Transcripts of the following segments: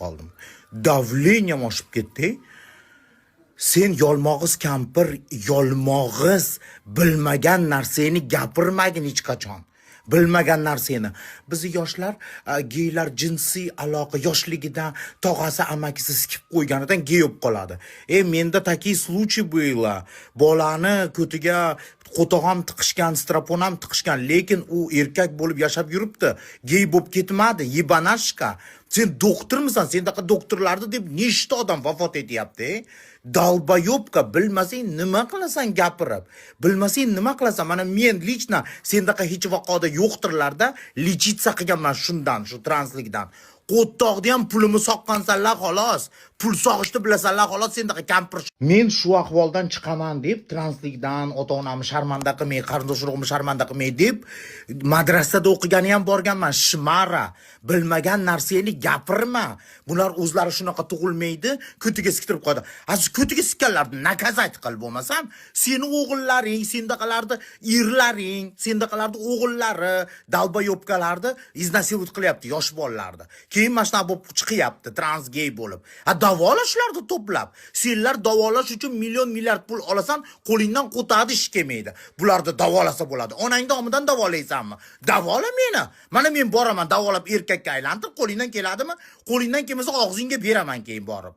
qoldim. Davleniyam oshib ketdi. Sen yolmog'iz kampir, yolmog'iz bilmagan narsani gapirmagin hech qachon. Bilmagan narsani. Biz yoshlar, geylar jinsiy aloqa yoshligidan tog'asi amakisi sikib qo'yganidan gey bo'lib qoladi. Menda taki случай было. Bolani ko'tiga qo'tog'am tiqishgan, strapon ham tiqishgan, lekin u erkak bo'lib yashab yuribdi. Gey bo'lib ketmadi, yibanashka. Sen doktormisan, sendaqa doktorlarni deb nechta odam vafot etyapti? Dalbayobka, bilmasang nima qilasan gapirib? Bilmasang nima qilasan? Mana men lichna sendaqa hech vaqoda yo'qtirlarda lichitsa qilganman shundan, shu translikdan. Qo'ttoqda ham pulimi soqqansanlar xolos. Pul sog'ishni bilasanlar xolos, sendaqa kampir. Men shu ahvoldan chiqaman deb translikdan ota-onamni sharmanda qilmay, qarindosh urug'imni sharmanda qilmay deb madrasada o'qigani ham borganman. Shmara, bilmagan narsani gapirma. Bular o'zlari shunaqa tug'ilmaydi, ko'tiga siktirib qo'yadi. Aziz ko'tiga sikkanlarni nakazat qil bo'lmasam, seni o'g'illaring, sendaqalarni erlaring, sendaqalarni o'g'illari, dalbayobkalarni iznasivut qilyapti yosh bolalarni. Keyin mana shunaqa bo'lib chiqyapti, transgey bo'lib. Davolashlarni to'plab. Senlar davolash uchun milliard pul olasan, qo'lingdan qo'tadi ish kelmaydi. Bularni davolasa bo'ladi. Onangni omidan davolaysanmi? Davola meni. Mana men boraman davolab erkakka aylantirib, qo'lingdan keladimi? Qo'lingdan kelmasa og'zingga beraman keyin borib.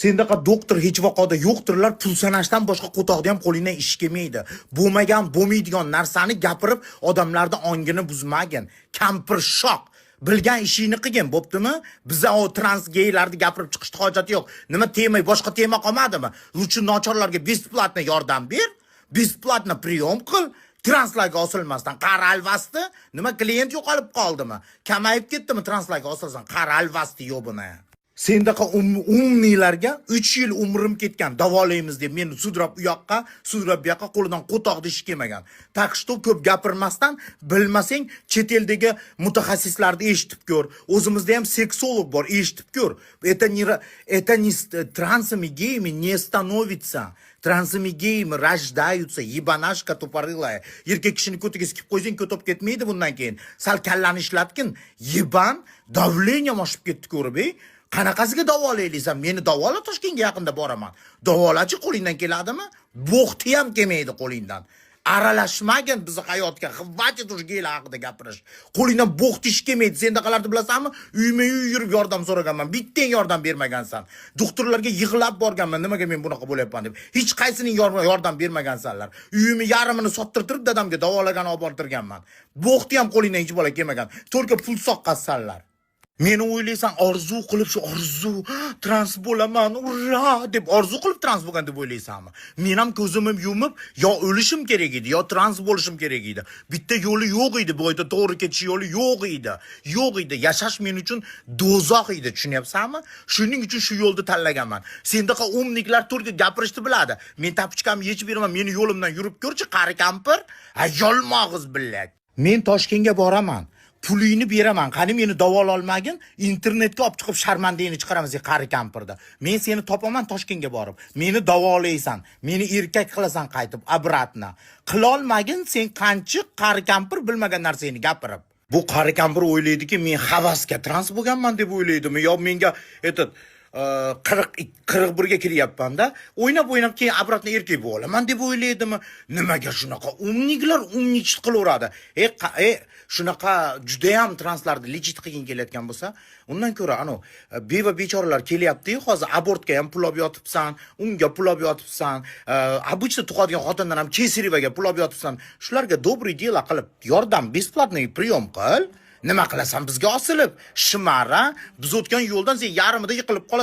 Sendaqa doktor hech vaqoda yo'qtirlar, pul sanashdan boshqa qo'toqda ham qo'lingdan ish kelmaydi. Bo'lmaydigan narsani gapirib, odamlarni ongini buzmagin. Kampir shoq. Bilgan ishingni qilgin, bo'ptimi? Biza o transgeylarni gapirib chiqishni hojati yo'q. Nima tema, boshqa tema qolmadimi? Lutchi nochorlarga besplatno yordam ber, besplatno priyom qil. Translarga osilmasdan qara alvasti, nima klient yo'qolib qoldimi? Kamayib ketdimi translarga osilsan? Qara alvasti yo'bini. Sendaqa umniylarga 3 yil umrim ketgan, davolaymiz deb meni sudrab u yoqqa, sudrab bu yoqqa qo'lidan qo'toqda ish kelmagan. Tak что ko'p gapirmasdan, bilmasang chet eldagi mutaxassislarni eshitib ko'r. O'zimizda ham seksolog bor, eshitib ko'r. Это не трансами геями не становится. Transimi geymi rajдаются, yibanashka to'parilay. Erkak kishini ko'tiga sikib qo'ysang, ko'tib ketmaydi bundan keyin. Sal kallani ishlatgin, yiban, davleniyam oshib ketdi ko'rib, Qanaqasiga davolaysan? Meni davola, Toshkentga yaqinda boraman. Davolachi qo'lingdan keladimi? Bo'xti ham kelmaydi qo'lingdan. Aralashmagin bizni hayotga. Xivati tushgeylar haqida gapirish. Qo'lingdan bo'xti ish kelmaydi. Sendaqalarni bilasanmi? Uyma-uy yurib yordam so'raganman. Bittang yordam bermagansan. Doktorlarga yig'lab borganman. Nimaga men bunaqa bo'lyapman deb. Hech qaysining yordam bermagansanlar. Uyimni yarmini sottirib dadamga davolagan olib bortirganman. Bo'xti ham qo'lingdan hech bola kelmagan. To'rga pul soqqansanlar. Meni o'ylaysan, orzu qilib shu orzu trans bo'laman, urra deb orzu qilib trans bo'lgan deb o'ylaysanmi? Men ham ko'zimni yumib, yo o'lishim kerak edi, yo trans bo'lishim kerak edi. Bitta yo'li yo'q edi, bu yerda to'g'ri ketish yo'li yo'q edi. Yo'q edi. Yashash men uchun do'zax edi, tushunyapsanmi? Shuning uchun shu yo'lni tanlaganman. Sendaqa umniklar turga gapirishni biladi. Men tapichkamni yechib beraman, meni yo'limdan yurib ko'rchi, qari kampir. Yolmog'iz billat. Men Toshkentga boraman. Pulingni beraman. Qani meni davola olmagin, internetga olib chiqib sharmandangni chiqaramiz, qari kampirda. Men seni topaman Toshkentga borib. Meni davolaysan, meni erkak qilasan qaytib, obratna. Qila olmagin, sen qanchiq qari kampir bilmagan narsani gapirib. Bu qari kampir o'ylaydiki, men havasga trans bo'lganman deb o'ylaydimi? Yo menga 41 ga kiryapman-da, o'ynab keyin obratna erkak bo'laman deb o'ylaydimi? Nimaga shunaqa umniklar umnichit qilaveradi? Shunaqa juda ham translarni legit qilgin kelayotgan bo'lsa, undan ko'ra beva bechoralar kelyapti, hozir abortga ham pul olib yotibsan, unga pul olib yotibsan, обычно tug'adigan xotindan ham kesirivaga pul olib yotibsan. Shularga добрый дело qilib yordam, besplatный priyom qil. Nima qilasan bizga osilib? Shimara, biz o'tgan yo'ldan sen yarmida yiqilib qolasan.